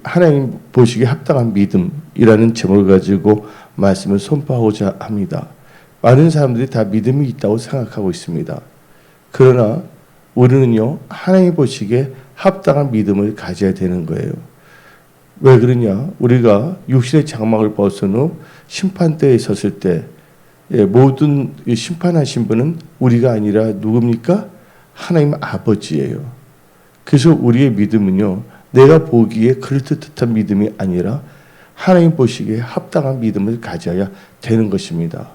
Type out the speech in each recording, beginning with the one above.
하나님 보시기에 합당한 믿음이라는 제목을 가지고 말씀을 선포하고자 합니다. 많은 사람들이 다 믿음이 있다고 생각하고 있습니다. 그러나 우리는요, 하나님 보시기에 합당한 믿음을 가져야 되는 거예요. 왜 그러냐? 우리가 육신의 장막을 벗은 후 심판대에 섰을 때 모든 심판하신 분은 우리가 아니라 누굽니까? 하나님 아버지예요. 그래서 우리의 믿음은요, 내가 보기에 그럴듯한 믿음이 아니라 하나님 보시기에 합당한 믿음을 가져야 되는 것입니다.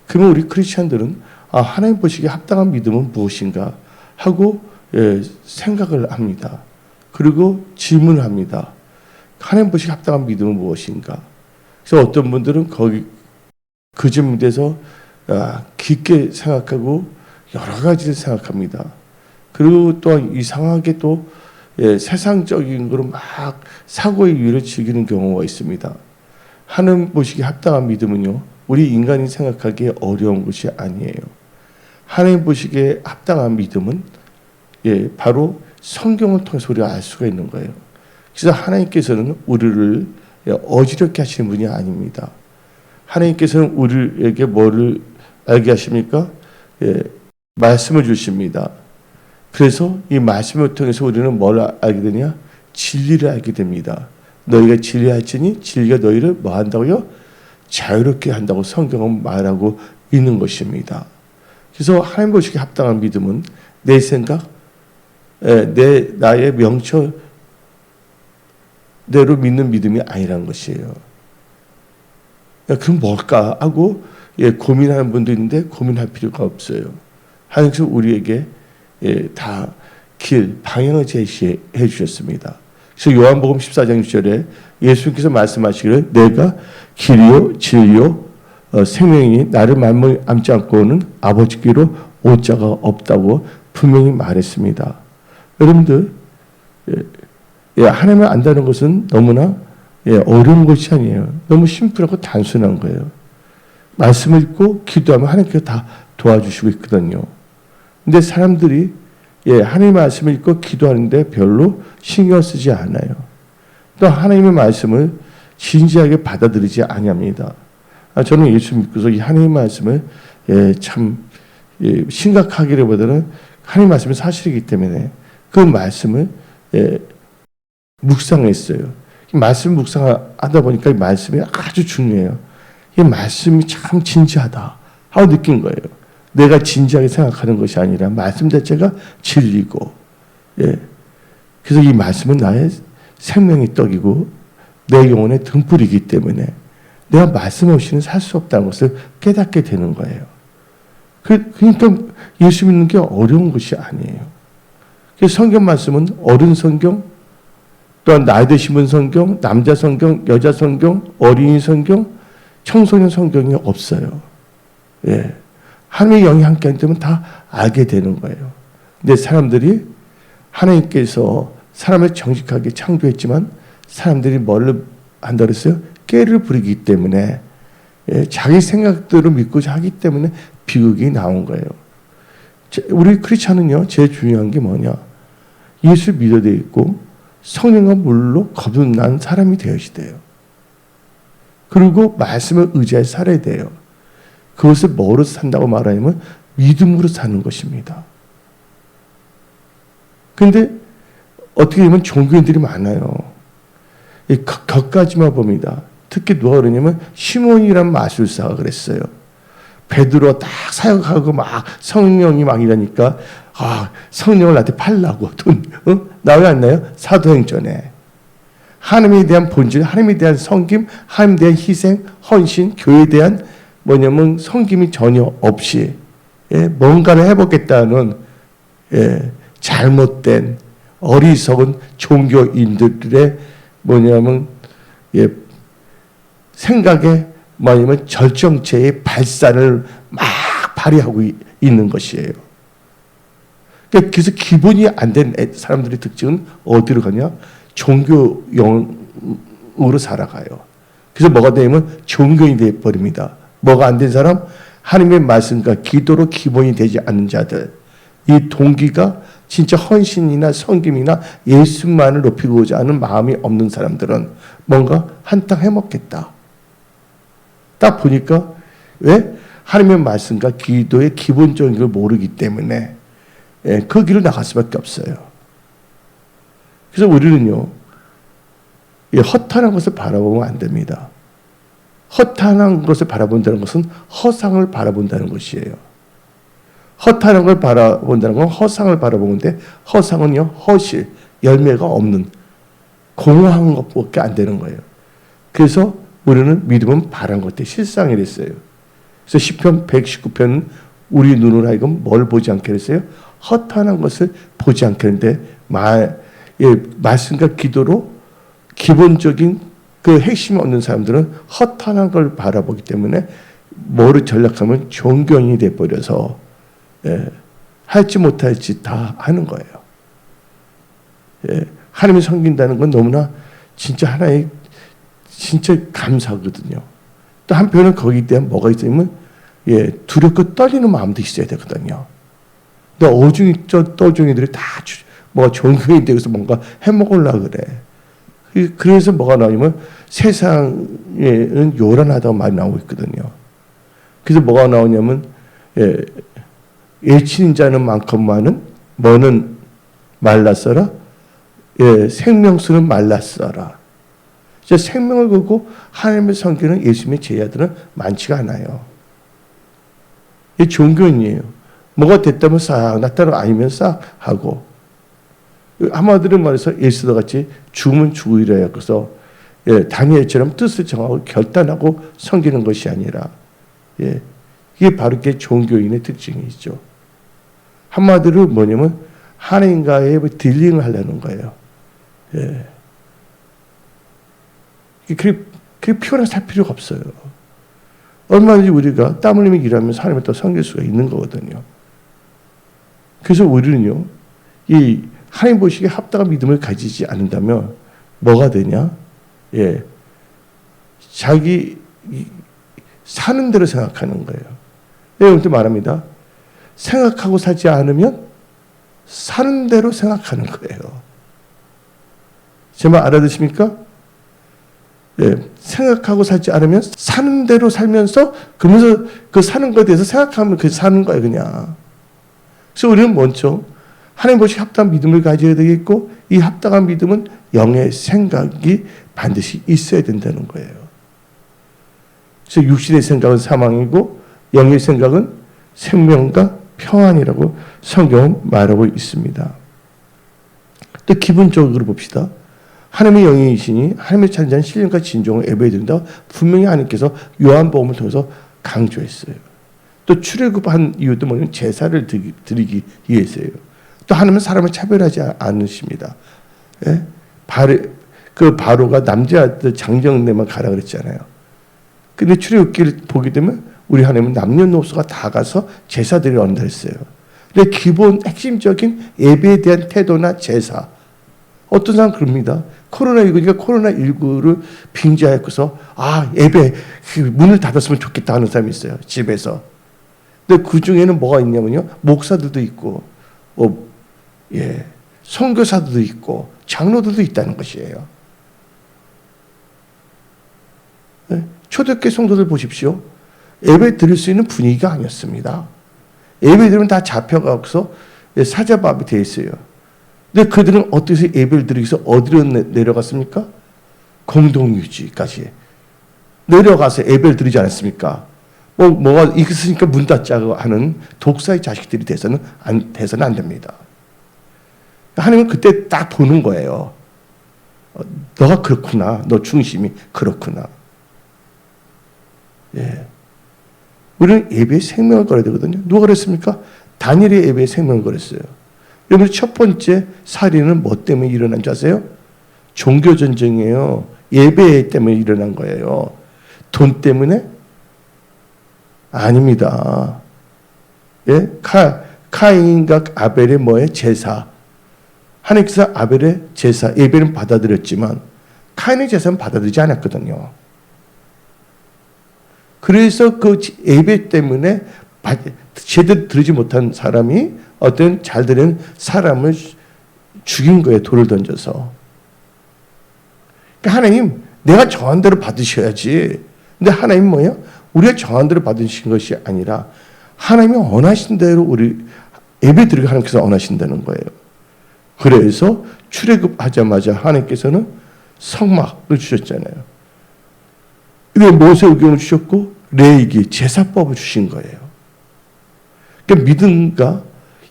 그러면 우리 크리스찬들은 하나님 보시기에 합당한 믿음은 무엇인가 하고 생각을 합니다. 그리고 질문을 합니다. 하나님 보시기에 합당한 믿음은 무엇인가? 그래서 어떤 분들은 그 질문에 대해서 깊게 생각하고 여러 가지를 생각합니다. 그리고 또한 이상하게 또 세상적인 거로 막 사고의 유를 즐기는 경우가 있습니다. 하나님 보시기에 합당한 믿음은요, 우리 인간이 생각하기에 어려운 것이 아니에요. 하나님 보시기에 합당한 믿음은 바로 성경을 통해서 우리가 알 수가 있는 거예요. 그래서 하나님께서는 우리를 어지럽게 하시는 분이 아닙니다. 하나님께서는 우리에게 뭐를 알게 하십니까? 말씀을 주십니다. 그래서 이 말씀을 통해서 우리는 뭘 알게 되냐? 진리를 알게 됩니다. 너희가 진리할지니 진리가 너희를 뭐 한다고요? 자유롭게 한다고 성경은 말하고 있는 것입니다. 그래서 하나님 보시기에 합당한 믿음은 내 생각, 나의 명철대로 믿는 믿음이 아니란 것이에요. 그럼 뭘까 하고 고민하는 분도 있는데 고민할 필요가 없어요. 하나님께서 우리에게 다 방향을 제시해 주셨습니다. 그래서 요한복음 14장 6절에 예수님께서 말씀하시기를 내가 길이요 진리요 생명이니 나를 말미암지 않고는 아버지께로 올 자가 없다고 분명히 말했습니다. 여러분들 하나님을 안다는 것은 너무나 어려운 것이 아니에요. 너무 심플하고 단순한 거예요. 말씀을 읽고 기도하면 하나님께서 다 도와주시고 있거든요. 근데 사람들이 하나님의 말씀을 읽고 기도하는데 별로 신경 쓰지 않아요. 또 하나님의 말씀을 진지하게 받아들이지 아니합니다. 저는 예수 믿고서 이 하나님의 말씀을 참 심각하기보다는 하나님의 말씀이 사실이기 때문에 그 말씀을 묵상했어요. 이 말씀 묵상하다 보니까 이 말씀이 아주 중요해요. 이 말씀이 참 진지하다 하고 느낀 거예요. 내가 진지하게 생각하는 것이 아니라 말씀 자체가 진리고, 그래서 이 말씀은 나의 생명의 떡이고 내 영혼의 등불이기 때문에 내가 말씀 없이는 살 수 없다는 것을 깨닫게 되는 거예요. 그러니까 예수 믿는 게 어려운 것이 아니에요. 그래서 성경 말씀은 어른 성경, 또한 나이 드신 분 성경, 남자 성경, 여자 성경, 어린이 성경, 청소년 성경이 없어요. 하나님의 영이 함께하기 때문에 다 알게 되는 거예요. 근데 사람들이 하나님께서 사람을 정직하게 창조했지만 사람들이 뭐를 한다 그랬어요? 깨를 부리기 때문에 자기 생각대로 믿고 하기 때문에 비극이 나온 거예요. 우리 크리스찬은요, 제일 중요한 게 뭐냐? 예수 믿어야 있고 성령과 물로 거듭난 사람이 되어야 돼요. 그리고 말씀을 의지해 살아야 돼요. 그것을 뭐로 산다고 말하냐면 믿음으로 사는 것입니다. 그런데 어떻게 보면 종교인들이 많아요. 격가지만 봅니다. 특히 누가 그러냐면 시몬이란 마술사가 그랬어요. 베드로 딱 사역하고 막 성령이 막 이러니까 성령을 나한테 팔라고 돈 나 왜 안 나요? 사도행전에 하나님에 대한 본질, 하나님에 대한 섬김, 하나님에 대한 희생, 헌신, 교회에 대한 뭐냐면 섬김이 전혀 없이 뭔가를 해보겠다는 잘못된 어리석은 종교인들의 뭐냐면 생각에 뭐냐면 절정체의 발산을 막 발휘하고 있는 것이에요. 그래서 기본이 안 된 사람들의 특징은 어디로 가냐? 종교용으로 살아가요. 그래서 뭐가 되냐면 종교인이 되어버립니다. 뭐가 안 된 사람? 하나님의 말씀과 기도로 기본이 되지 않는 자들. 이 동기가 진짜 헌신이나 섬김이나 예수만을 높이고자 하는 마음이 없는 사람들은 뭔가 한탕 해먹겠다. 딱 보니까 왜? 하나님의 말씀과 기도의 기본적인 걸 모르기 때문에 그 길을 나갈 수밖에 없어요. 그래서 우리는요, 허탄한 것을 바라보면 안 됩니다. 허탄한 것을 바라본다는 것은 허상을 바라본다는 것이에요. 허탄한 걸 바라본다는 건 허상을 바라보는데, 허상은요, 허실, 열매가 없는 공허한 것밖에 안 되는 거예요. 그래서 우리는 믿음은 바란 것들 실상이랬어요. 그래서 시편 119편은 우리 눈으로 하여금 뭘 보지 않게 했어요? 허탄한 것을 보지 않게 했는데, 말씀과 기도로 기본적인 그 핵심이 없는 사람들은 허탄한 걸 바라보기 때문에 뭐를 전략하면 종교인이 돼버려서 할지 못할지 다 하는 거예요. 하나님을 섬긴다는 건 너무나 진짜 하나의 진짜 감사거든요. 또 한편은 거기에 대한 뭐가 있으면 두렵고 떨리는 마음도 있어야 되거든요. 근데 어중이 떠중이들이 다 뭐가 종교인이 되어서 뭔가 해먹으려고 그래. 그래서 뭐가 나오냐면 세상에는 요란하다고 많이 나오고 있거든요. 그래서 뭐가 나오냐면 예치는 자는 많건만은 뭐는 말랐어라. 생명수는 말랐어라. 생명을 걸고 하나님을 섬기는 예수님의 제자들은 많지가 않아요. 이 종교인이에요. 뭐가 됐다면 싹, 나타나면 아니면 싹 하고. 한마디로 말해서 예수도 같이 죽으면 죽으리라. 그래서 다니엘처럼 뜻을 정하고 결단하고 섬기는 것이 아니라, 이게 바로 이게 종교인의 특징이죠. 한마디로 뭐냐면 하나님과의 딜링을 하려는 거예요. 그게 피곤하게 살 필요가 없어요. 얼마든지 우리가 땀 흘리며 일하면서 하나님을 또 섬길 수가 있는 거거든요. 그래서 우리는요, 이 하나님 보시기에 합당한 믿음을 가지지 않는다면 뭐가 되냐? 자기 사는 대로 생각하는 거예요. 내가 말합니다. 생각하고 살지 않으면 사는 대로 생각하는 거예요. 제 말 알아듣습니까? 생각하고 살지 않으면 사는 대로 살면서 그러면서 그 사는 것에 대해서 생각하면 그 사는 거예요, 그냥. 그래서 우리는 먼저 하나님 보시기에 합당한 믿음을 가져야 되겠고, 이 합당한 믿음은 영의 생각이 반드시 있어야 된다는 거예요. 그래서 육신의 생각은 사망이고 영의 생각은 생명과 평안이라고 성경은 말하고 있습니다. 또 기본적으로 봅시다. 하나님의 영이시니 하나님의 찬자는 신령과 진정을 예배해야 된다. 분명히 하나님께서 요한복음을 통해서 강조했어요. 또 출애굽한 이유도 뭐냐면 제사를 드리기 위해서예요. 또 하나님은 사람을 차별하지 않으십니다. 그 바로가 남자들 장정내만 가라 그랬잖아요. 근데 출애굽기를 보게 되면 우리 하나님은 남녀노소가 다 가서 제사 드리러 온다 했어요. 근데 기본 핵심적인 예배에 대한 태도나 제사, 어떤 사람은 그럽니다. 코로나19니까 코로나19를 빙자해서 예배 문을 닫았으면 좋겠다 하는 사람이 있어요. 집에서. 근데 그 중에는 뭐가 있냐면요. 목사들도 있고 선교사들도 있고 장로들도 있다는 것이에요. 초대교회 성도들 보십시오. 예배 드릴 수 있는 분위기가 아니었습니다. 예배 드리면 다 잡혀가서 사자밥이 되어 있어요. 근데 그들은 어디서 예배를 드리기 위해서 어디로 내려갔습니까? 공동유지까지 내려가서 예배를 드리지 않았습니까? 뭐가 있으니까 문 닫자고 하는 독사의 자식들이 돼서는 안 됩니다. 하나님은 그때 딱 보는 거예요. 너가 그렇구나. 너 중심이 그렇구나. 우리는 예배에 생명을 걸어야 되거든요. 누가 그랬습니까? 다니엘이 예배에 생명을 걸었어요. 여러분, 첫 번째 살인은 뭐 때문에 일어난 줄 아세요? 종교 전쟁이에요. 예배 때문에 일어난 거예요. 돈 때문에? 아닙니다. 카인과 아벨의 뭐예요? 제사. 하나님께서 아벨의 제사, 예배는 받아들였지만 카인의 제사는 받아들이지 않았거든요. 그래서 그 예배 때문에 제대로 들지 못한 사람이 어떤 잘 들은 사람을 죽인 거예요. 돌을 던져서. 그러니까 하나님, 내가 정한 대로 받으셔야지. 근데 하나님 뭐예요? 우리가 정한 대로 받으신 것이 아니라 하나님이 원하신 대로 우리 예배 드리고 하나님께서 원하신다는 거예요. 그래서 출애굽하자마자 하나님께서는 성막을 주셨잖아요. 그리고 모세의경을 주셨고 레위기 제사법을 주신 거예요. 그러니까 믿음과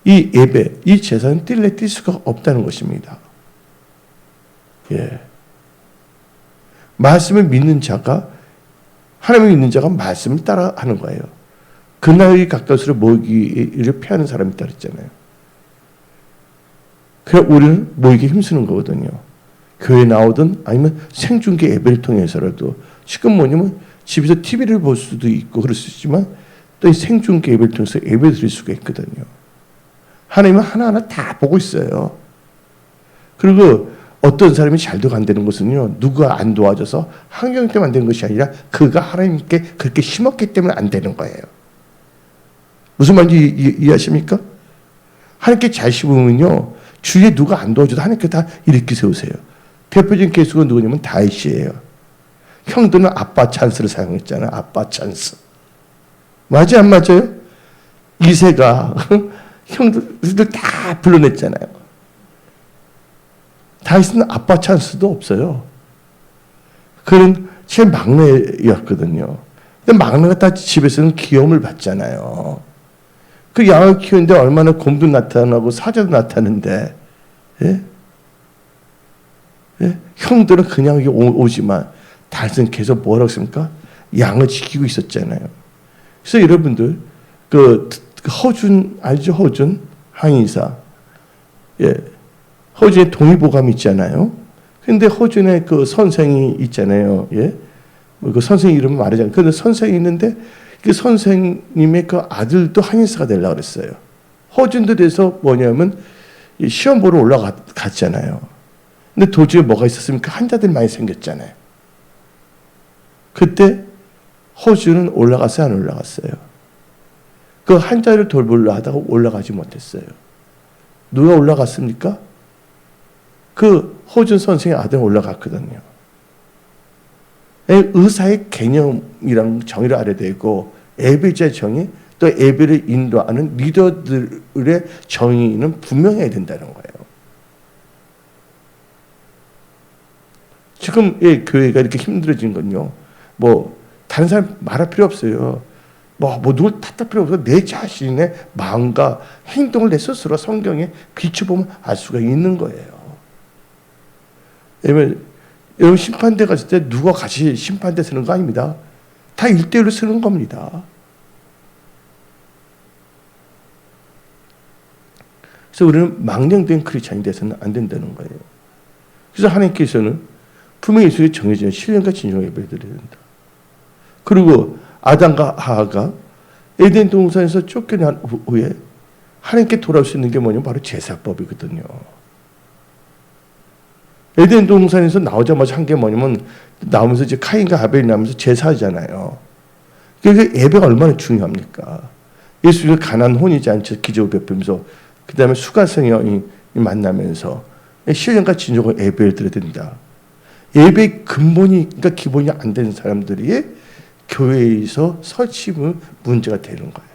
이 예배, 이 제사는 뗄래 뗄 수가 없다는 것입니다. 예. 말씀을 믿는 자가, 하나님을 믿는 자가 말씀을 따라 하는 거예요. 그날이 가까울수록 모이기를 피하는 사람이 있다 그랬잖아요. 그래서 우리는 모이기 힘쓰는 거거든요. 교회 나오든 아니면 생중계 예배를 통해서라도. 지금 뭐냐면 집에서 TV를 볼 수도 있고 그럴 수 있지만 또 이 생중계 예배를 통해서 예배 드릴 수가 있거든요. 하나님은 하나하나 다 보고 있어요. 그리고 어떤 사람이 잘도 안 되는 것은요, 누가 안 도와줘서 환경 때문에 안 되는 것이 아니라 그가 하나님께 그렇게 심었기 때문에 안 되는 거예요. 무슨 말인지 이해하십니까? 하나님께 잘 심으면요, 주위에 누가 안 도와줘도 하나님께 다 일으키 세우세요. 대표적인 케이스가 누구냐면 다윗이에요. 형들은 아빠 찬스를 사용했잖아요. 아빠 찬스. 맞아요, 안 맞아요? 이새가 형들 다 불러냈잖아요. 다윗은 아빠 찬스도 없어요. 그는 제일 막내였거든요. 근데 막내가 다 집에서는 귀여움을 받잖아요. 그 양을 키우는데 얼마나 곰도 나타나고 사자도 나타나는데, 예? 예? 형들은 그냥 오지만 다윗은 계속 뭐라고 했습니까? 양을 지키고 있었잖아요. 그래서 여러분들 그 허준 알죠? 허준 항의사. 예. 허준의 동의보감이 있잖아요. 근데 허준의 그 선생이 있잖아요. 예. 그 선생 이름 말하자면. 근데 선생이 있는데 그 선생님의 그 아들도 항의사가 되려고 그랬어요. 허준도 돼서 뭐냐면 시험 보러 올라갔잖아요. 근데 도중에 뭐가 있었습니까? 환자들이 많이 생겼잖아요. 그때 허준은 올라갔어요? 안 올라갔어요? 그 환자를 돌보려 하다가 올라가지 못했어요. 누가 올라갔습니까? 그 허준 선생의 아들은 올라갔거든요. 의사의 개념이랑 정의를 알아야 되고 예배자의 정의, 또 예배를 인도하는 리더들의 정의는 분명해야 된다는 거예요. 지금 교회가 이렇게 힘들어진 건요, 뭐 다른 사람 말할 필요 없어요. 뭐 누굴 탓할 필요 없어요. 내 자신의 마음과 행동을 내 스스로 성경에 비춰보면 알 수가 있는 거예요. 여러분 심판대 갔을 때 누가 같이 심판대 서는 거 아닙니다. 다 1대1로 서는 겁니다. 그래서 우리는 망령된 크리스찬이 돼서는 안 된다는 거예요. 그래서 하나님께서는 분명히 예수의 정해진 신령과 진정의 예배를 드려야 된다. 그리고 아담과 하하가 에덴 동산에서 쫓겨난 후에 하나님께 돌아올 수 있는 게 뭐냐면 바로 제사법이거든요. 에덴 동산에서 나오자마자 한 게 뭐냐면 나오면서 이제 카인과 아벨이 나오면서 제사잖아요. 그러니까 예배가 얼마나 중요합니까? 예수님이 가난 혼이지 않죠. 기적을 베풀면서 그 다음에 수가성이 만나면서 신령과 진정의 예배를 드려야 된다. 예배의 근본이, 그러니까 기본이 안 되는 사람들이 교회에서 설치면 문제가 되는 거예요.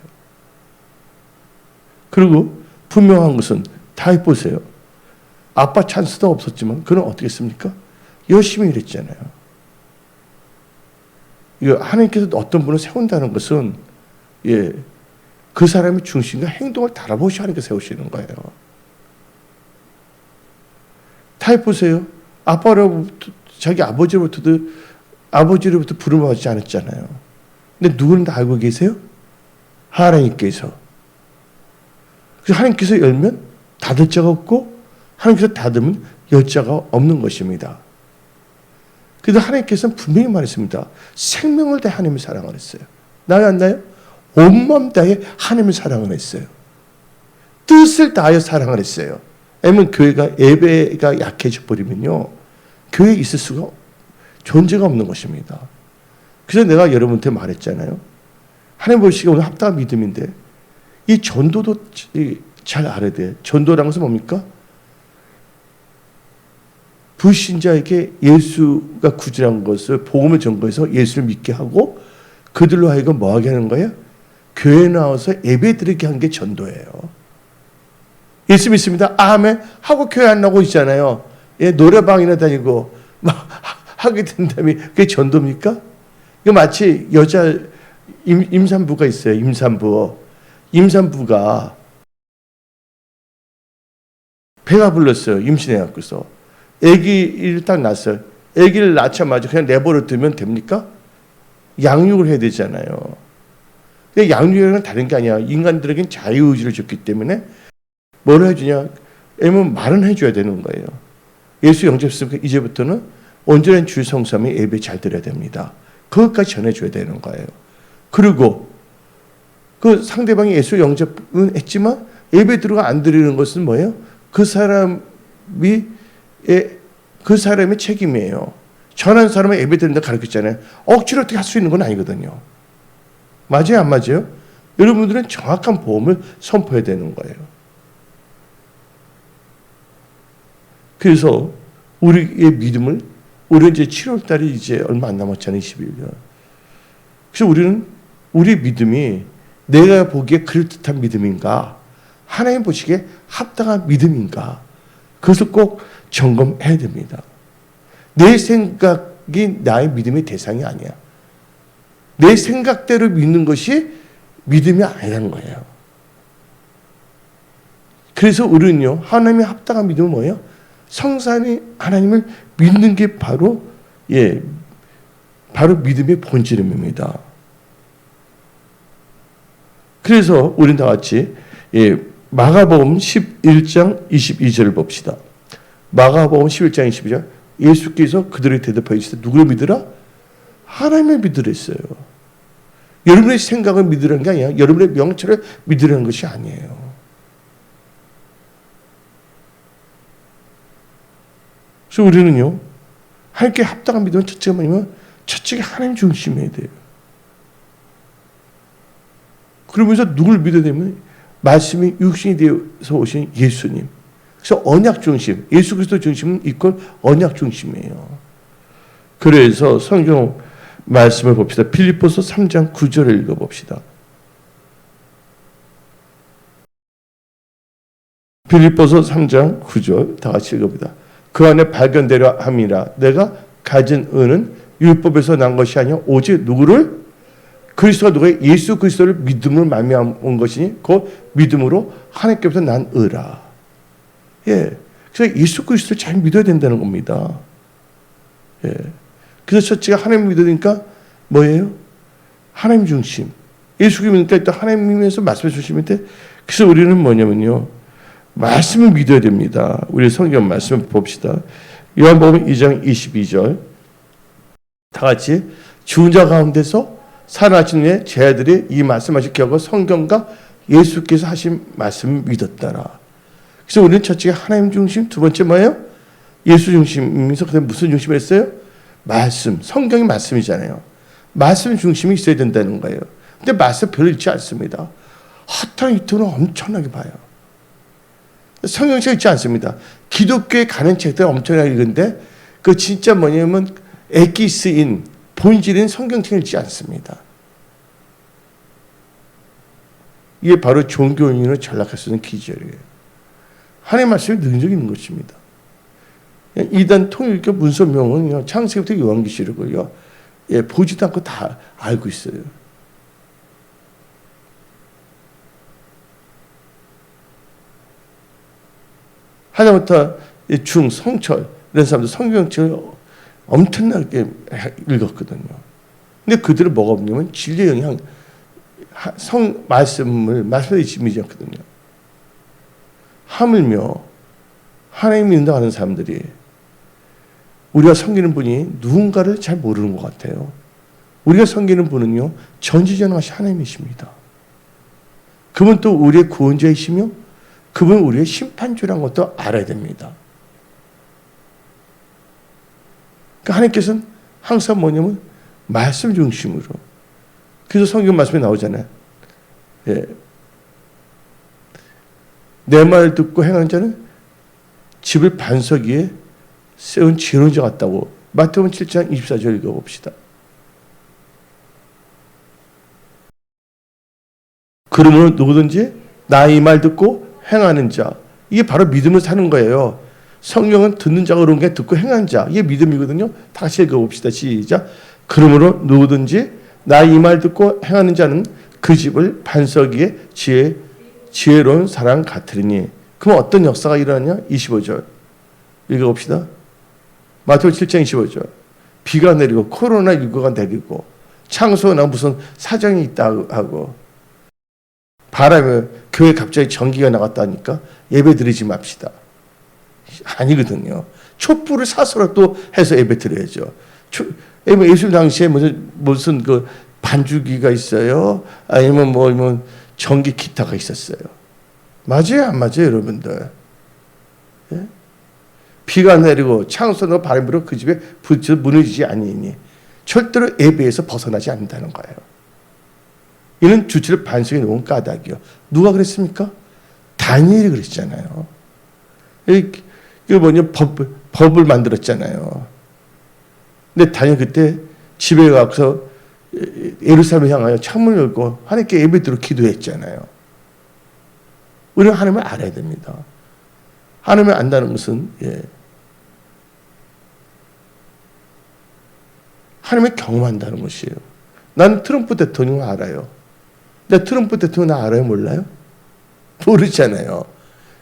그리고 분명한 것은 다 해보세요. 아빠 찬스도 없었지만 그는 어떻게 했습니까? 열심히 일했잖아요. 이거 하나님께서 어떤 분을 세운다는 것은 그 사람의 중심과 행동을 달아보시 하나님께 세우시는 거예요. 다 해보세요. 아빠로부터 자기 아버지로부터 부름을 받지 않았잖아요. 근데 누구는 다 알고 계세요? 하나님께서. 그래서 하나님께서 열면 닫을 자가 없고 하나님께서 닫으면 열 자가 없는 것입니다. 그래서 하나님께서는 분명히 말했습니다. 생명을 다해 하나님을 사랑을 했어요. 나요 안 나요? 온몸 다해 하나님을 사랑을 했어요. 뜻을 다하여 사랑을 했어요. 왜냐하면 교회가 예배가 약해져 버리면요, 교회에 있을 수가 존재가 없는 것입니다. 그래서 내가 여러분한테 말했잖아요. 하나님 보시기에 오늘 합당한 믿음인데 이 전도도 잘 알아야 돼. 전도라는 것은 뭡니까? 불신자에게 예수가 구주라는 것을 복음을 전거해서 예수를 믿게 하고 그들로 하여금 뭐하게 하는 거예요? 교회에 나와서 예배 드리게 한 게 전도예요. 예수 믿습니다. 아멘 하고 교회 안 나오고 있잖아요. 예, 노래방이나 다니고 막 하게 된다면 그게 전도입니까? 이거 마치 여자 임산부가 있어요. 임산부가 배가 불렀어요. 임신해갖고서 아기를 딱 낳았어요. 아기를 낳자마자 그냥 내버려 두면 됩니까? 양육을 해야 되잖아요. 양육이라는 다른 게 아니야. 인간들에겐 자유의지를 줬기 때문에 뭘 해주냐? 애면 말은 해줘야 되는 거예요. 예수 영접했으니까 이제부터는 온전한 주 성삼위 예배 잘 드려야 됩니다. 그것까지 전해줘야 되는 거예요. 그리고 그 상대방이 예수 영접은 했지만 예배 들어가 안 드리는 것은 뭐예요? 그 사람의 책임이에요. 전한 사람은 예배 드린다 가르쳤잖아요. 억지로 어떻게 할 수 있는 건 아니거든요. 맞아요, 안 맞아요? 여러분들은 정확한 보험을 선포해야 되는 거예요. 그래서 우리의 믿음을 우리는 이제 7월 달이 이제 얼마 안 남았잖아요. 21년. 그래서 우리는 우리 믿음이 내가 보기에 그럴듯한 믿음인가? 하나님 보시기에 합당한 믿음인가? 그것을 꼭 점검해야 됩니다. 내 생각이 나의 믿음의 대상이 아니야. 내 생각대로 믿는 것이 믿음이 아니라는 거예요. 그래서 우리는요, 하나님의 합당한 믿음은 뭐예요? 성삼위 하나님을 믿는 게 바로 믿음의 본질입니다. 그래서 우리는 다 같이 마가복음 11장 22절을 봅시다. 마가복음 11장 22절 예수께서 그들에게 대답하여 이르시되 누구를 믿으라? 하나님을 믿으라 했어요. 여러분의 생각을 믿으라는 게 아니야. 여러분의 명철을 믿으라는 것이 아니에요. 그래서 우리는요, 하나님께 합당한 믿음은 첫째가 뭐냐면 첫째가 하나님 중심이어야 돼요. 그러면서 누굴 믿어야 되면 말씀이 육신이 되어서 오신 예수님. 그래서 언약 중심, 예수 그리스도 중심은 이퀄 언약 중심이에요. 그래서 성경 말씀을 봅시다. 빌립보서 3장 9절을 읽어봅시다. 빌립보서 3장 9절 다 같이 읽어봅니다. 그 안에 발견되려 함이라. 내가 가진 은은 율법에서 난 것이 아니라 오직 누구를? 그리스도가 누구예요? 예수 그리스도를 믿음으로 말미암은 것이니 그 믿음으로 하나님께로부터 난 의라. 예, 그래서 예수 그리스도를 잘 믿어야 된다는 겁니다. 예, 그래서 첫째가 하나님 믿으니까 뭐예요? 하나님 중심. 예수 믿으니까 일단 하나님에서 말씀해 주시는데, 그래서 우리는 뭐냐면요, 말씀을 믿어야 됩니다. 우리 성경 말씀 봅시다. 요한복음 2장 22절 다 같이 죽은 자 가운데서 살아나신 후에 제 아들이 이 말씀하실 기하고 성경과 예수께서 하신 말씀을 믿었다라. 그래서 우리는 첫째가 하나님 중심, 두 번째 뭐예요? 예수 중심이면서 그다음에 무슨 중심을 했어요? 말씀, 성경이 말씀이잖아요. 말씀 중심이 있어야 된다는 거예요. 근데 말씀 별로 읽지 않습니다. 핫한 유튜브는 엄청나게 봐요. 성경책 읽지 않습니다. 기독교에 가는 책들 엄청나게 읽는데 그 진짜 뭐냐면 에기스인 본질인 성경책 읽지 않습니다. 이게 바로 종교인으로 전락할 수 있는 기절이에요. 하나님의 말씀이 능력이 있는 것입니다. 이단 통일교 문서명은 창세기부터 요한계시록을요, 보지도 않고 다 알고 있어요. 하다못해 성철 이런 사람들 성경책을 엄청나게 읽었거든요. 근데 그들을 뭐가 없냐면 진리의 영향, 말씀을 지미지 않거든요. 하물며 하나님 믿는다고 하는 사람들이 우리가 섬기는 분이 누군가를 잘 모르는 것 같아요. 우리가 섬기는 분은요, 전지전능하신 하나님이십니다. 그분 또 우리의 구원자이시며 그분은 우리의 심판주라는 것도 알아야 됩니다. 그러니까 하나님께서는 항상 뭐냐면 말씀 중심으로. 그래서 성경 말씀에 나오잖아요. 내 말 듣고 행하는 자는 집을 반석 위에 세운 지혜로운 자 같다고. 마태복음 7장 24절 읽어봅시다. 그러므로 누구든지 나의 말 듣고 행하는 자, 이게 바로 믿음을 사는 거예요. 성경은 듣는 자가 그런 게 듣고 행하는 자, 이게 믿음이거든요. 다시 읽어봅시다. 시작. 그러므로 누구든지 나의 말 듣고 행하는 자는 그 집을 반석 위에 지혜로운 사람 같으리니. 그럼 어떤 역사가 일어나냐? 25절 읽어봅시다. 마태복음 7장 25절. 비가 내리고 코로나19가 내리고 창소나 무슨 사정이 있다 하고 바람에 교회 갑자기 전기가 나갔다니까 예배 드리지 맙시다. 아니거든요. 촛불을 사서라도 해서 예배 드려야죠. 예수 당시에 무슨 그 반주기가 있어요? 아니면 뭐 전기 기타가 있었어요. 맞아요, 안 맞아요, 여러분들? 예? 비가 내리고 창소나 바람이 불어 그 집에 부딪혀 무너지지 아니니 절대로 예배에서 벗어나지 않는다는 거예요. 이는 주체를 반석에 놓은 까닭이요. 누가 그랬습니까? 다니엘이 그랬잖아요. 이거 뭐냐, 법을 만들었잖아요. 근데 다니엘 그때 집에 가서 예루살렘을 향하여 창문을 열고 하나님께 예배드리고 기도했잖아요. 우리는 하나님을 알아야 됩니다. 하나님을 안다는 것은 하나님을 경험한다는 것이에요. 난 트럼프 대통령을 알아요. 근데 트럼프 대통령 알아요? 몰라요? 모르잖아요.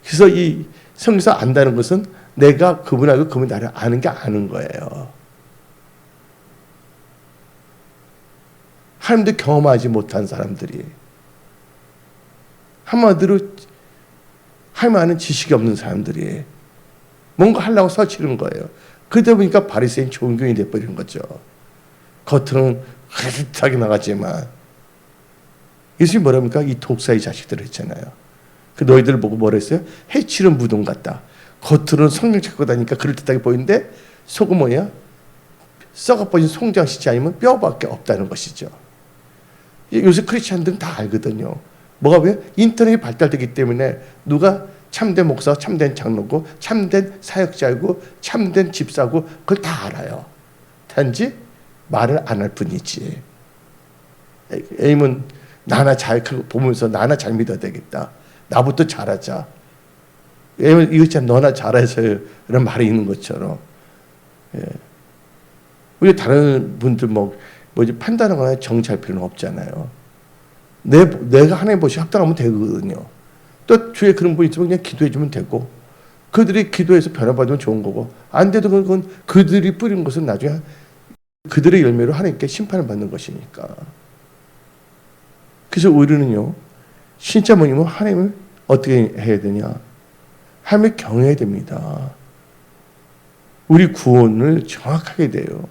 그래서 이 성경에서 안다는 것은 내가 그분하고 그분이 나를 아는 게 아는 거예요. 하나님도 경험하지 못한 사람들이, 한마디로 하나님 아는 지식이 없는 사람들이 뭔가 하려고 서치는 거예요. 그러다 보니까 바리새인 종교인이 돼버리는 거죠. 겉으로는 흐릿하게 나가지만 예수님이 뭐랍니까? 이 독사의 자식들 했잖아요. 그 너희들을 보고 뭐라 했어요? 해치는 무덤 같다. 겉으로는 성령 찾고 다니니까 그럴듯하게 보이는데 속은 뭐야? 썩어버린 송장시지 아니면 뼈밖에 없다는 것이죠. 요새 크리스찬들은 다 알거든요. 뭐가 왜? 인터넷이 발달되기 때문에 누가 참된 목사, 참된 장로고, 참된 사역자이고, 참된 집사고, 그걸 다 알아요. 단지 말을 안 할 뿐이지. 에임은 나나 잘 보면서 나나 잘 믿어야 되겠다. 나부터 잘하자. 왜냐면 이거 있잖아, 너나 잘해서 이런 말이 있는 것처럼. 우리 다른 분들 뭐지 판단하거나 정치할 필요는 없잖아요. 내가 하나님 보시 합당하면 되거든요. 또 주위에 그런 분 있으면 그냥 기도해주면 되고, 그들이 기도해서 변화받으면 좋은 거고, 안 돼도 그건 그들이 뿌린 것은 나중에 그들의 열매로 하나님께 심판을 받는 것이니까. 그래서 우리는요, 진짜 뭐냐면 하나님을 어떻게 해야 되냐? 하나님을 경외해야 됩니다. 우리 구원을 정확하게 돼요.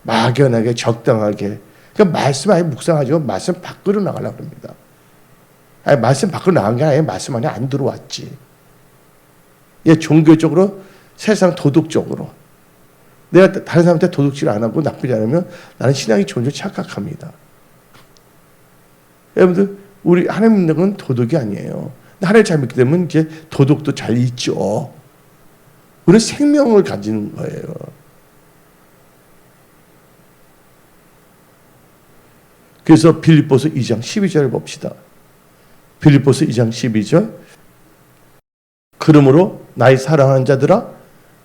막연하게 적당하게. 그러니까 말씀 아예 묵상하지만 말씀 밖으로 나가려고 합니다. 아니, 말씀 밖으로 나간 게 아니라 말씀 안에 안 들어왔지. 종교적으로, 세상 도덕적으로. 내가 다른 사람한테 도둑질 안 하고 나쁘지 않으면 나는 신앙이 존재 착각합니다. 여러분들, 우리 하나님 믿는 건 도덕이 아니에요. 하나님 잘 믿게 되면 이제 도덕도 잘 있죠. 우리는 생명을 가지는 거예요. 그래서 빌립보서 2장 12절을 봅시다. 빌립보서 2장 12절. 그러므로 나의 사랑하는 자들아,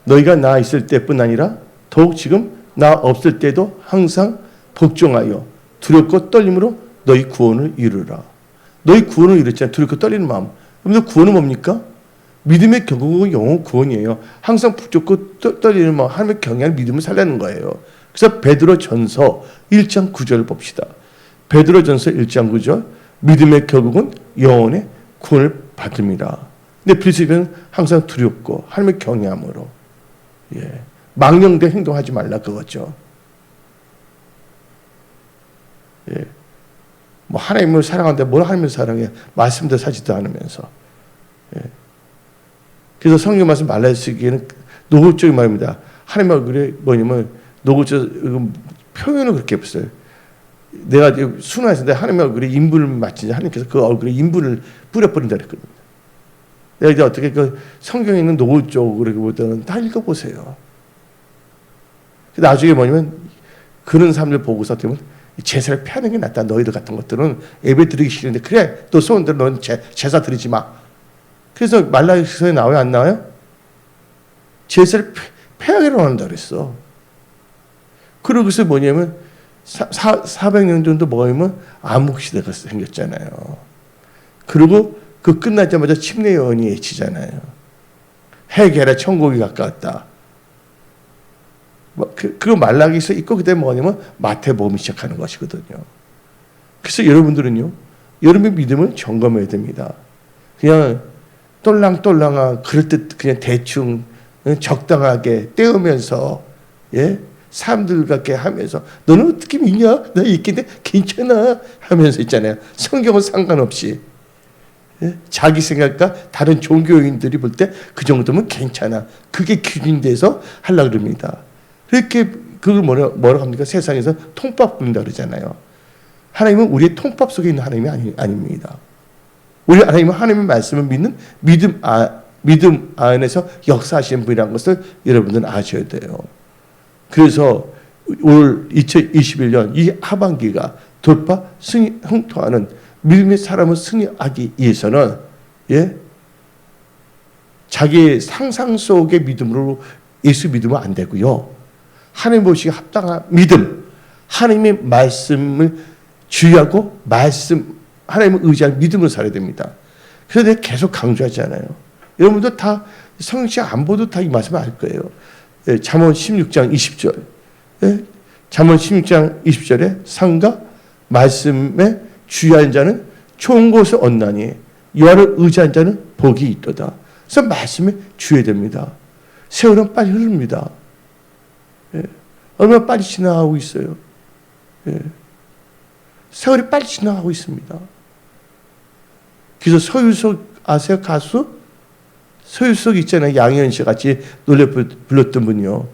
너희가 나 있을 때뿐 아니라 더욱 지금 나 없을 때도 항상 복종하여 두렵고 떨림으로 너희 구원을 이루라. 너희 구원을 이뤘잖아요. 두렵고 떨리는 마음. 여러분들 구원은 뭡니까? 믿음의 결국은 영혼 구원이에요. 항상 붙잡고 떨리는 마음, 하나님의 경외하는 믿음을 살려는 거예요. 그래서 베드로전서 1장 9절을 봅시다. 베드로전서 1장 9절. 믿음의 결국은 영혼의 구원을 받습니다. 근데 빌립보는 항상 두렵고 하나님의 경외함으로, 망령된 행동하지 말라 그거죠. 뭐 하나님을 사랑하는데 뭘 하나님을 사랑해? 말씀도 사지도 않으면서. 그래서 성경 말씀 말라 쓰기에는 노골적인 말입니다. 하나님의 얼굴에 뭐냐면 노골적 표현을 그렇게 했어요. 내가 순화했을 때 하나님의 얼굴에 인분을 마치자 하나님께서 그 얼굴에 인분을 뿌려버린다 그랬거든요. 내가 이제 어떻게 그 성경에 있는 노후 쪽으로보다는 다 읽어보세요. 나중에 뭐냐면 그런 사람들 보고서 어떻게 보면 제사를 피하는 게 낫다. 너희들 같은 것들은 예배 드리기 싫은데 그래 또 소원대로 너는 제사 드리지 마. 그래서 말라기서에 나와요 안 나와요? 제사를 폐하기로 한다 그랬어. 그리고 그래서 뭐냐면 400년 정도 먹으면 암흑시대가 생겼잖아요. 그리고 그 끝나자마자 침례 요한이 외치잖아요. 해결해 천국이 가까웠다. 그 말라기서 있고 그때 뭐냐면 마태복음이 시작하는 것이거든요. 그래서 여러분들은요, 여러분의 믿음을 점검해야 됩니다. 그냥 똘랑똘랑한 그럴듯 그냥 대충 적당하게 떼우면서 사람들 같게 하면서 너는 어떻게 믿냐? 나 있긴데 괜찮아 하면서 있잖아요. 성경은 상관없이 자기 생각과 다른 종교인들이 볼 때 그 정도면 괜찮아. 그게 기준돼서 하려고 그럽니다. 그렇게 그걸 뭐라고 합니까? 세상에서 통밥 부른다 그러잖아요. 하나님은 우리의 통밥 속에 있는 하나님이 아닙니다. 우리 하나님은 하나님의 말씀을 믿는 믿음 안에서 역사하시는 분이라는 것을 여러분들은 아셔야 돼요. 그래서 올 2021년 이 하반기가 돌파 승리 형통하는 믿음의 사람을 승리하기 위해서는 자기의 상상 속의 믿음으로 예수 믿으면 안 되고요. 하나님 보시기에 합당한 믿음, 하나님의 말씀을 주의하고 하나님을 의지하는 믿음으로 살아야 됩니다. 그래서 내가 계속 강조하잖아요. 여러분들 다 성경 안 보도 다 이 말씀을 알 거예요. 잠언 16장 20절. 잠언 16장 20절에 상가 말씀에 주의하는 자는 좋은 것을 얻나니 여호와를 의지하는 자는 복이 있도다. 그래서 말씀에 주의해야 됩니다. 세월은 빨리 흐릅니다. 얼마나 빨리 지나가고 있어요. 세월이 빨리 지나가고 있습니다. 그래서 서유석 아세요? 가수? 서유석 있잖아요. 양현 씨 같이 노래 불렀던 분이요.